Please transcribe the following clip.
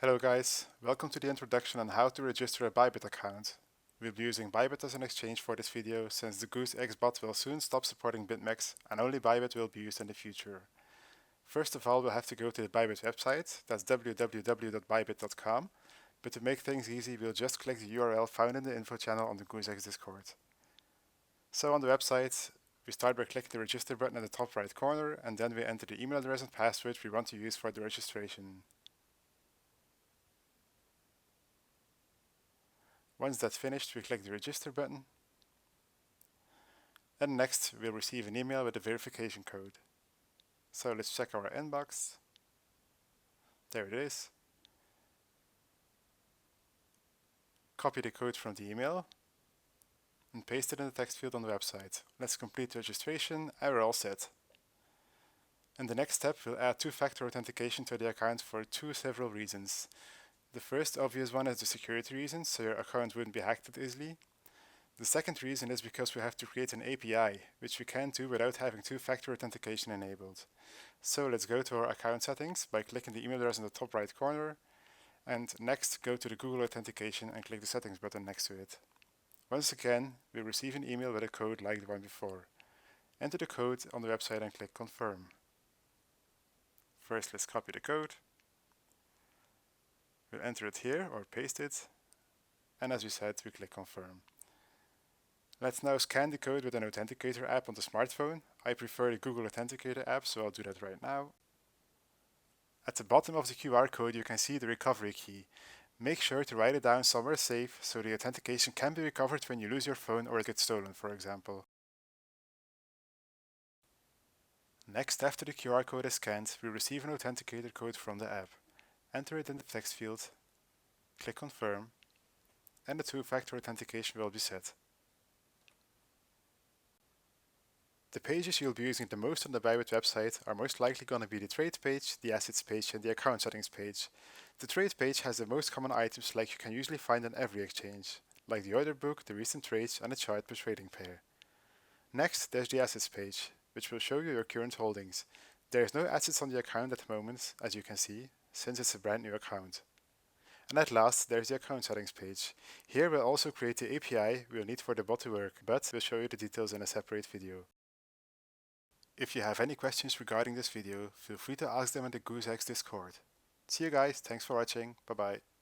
Hello guys, welcome to the introduction on how to register a ByBit account. We'll be using ByBit as an exchange for this video since the Goose-X bot will soon stop supporting BitMEX and only ByBit will be used in the future. First of all, we'll have to go to the ByBit website, that's www.bybit.com, but to make things easy we'll just click the URL found in the info channel on the Goose-X Discord. So on the website, we start by clicking the register button in the top right corner and then we enter the email address and password we want to use for the registration. Once that's finished, we click the register button. And next, we'll receive an email with a verification code. So let's check our inbox. There it is. Copy the code from the email and paste it in the text field on the website. Let's complete the registration and we're all set. In the next step, we'll add two-factor authentication to the account for two several reasons. The first obvious one is the security reason, so your account wouldn't be hacked that easily. The second reason is because we have to create an API, which we can't do without having two-factor authentication enabled. So let's go to our account settings by clicking the email address in the top right corner, and next go to the Google Authentication and click the settings button next to it. Once again, we'll receive an email with a code like the one before. Enter the code on the website and click confirm. First let's copy the code. We'll enter it here or paste it, and as we said, we click confirm. Let's now scan the code with an authenticator app on the smartphone. I prefer the Google Authenticator app, so I'll do that right now. At the bottom of the QR code you can see the recovery key. Make sure to write it down somewhere safe so the authentication can be recovered when you lose your phone or it gets stolen, for example. Next, after the QR code is scanned, we receive an authenticator code from the app. Enter it in the text field, click confirm, and the two-factor authentication will be set. The pages you'll be using the most on the ByBit website are most likely going to be the trade page, the assets page, and the account settings page. The trade page has the most common items like you can usually find in every exchange, like the order book, the recent trades, and a chart per trading pair. Next, there's the assets page, which will show you your current holdings. There is no assets on the account at the moment, as you can see, since it's a brand new account. And at last, there's the account settings page. Here we'll also create the API we'll need for the bot to work, but we'll show you the details in a separate video. If you have any questions regarding this video, feel free to ask them in the Goose-X Discord. See you guys, thanks for watching, bye bye.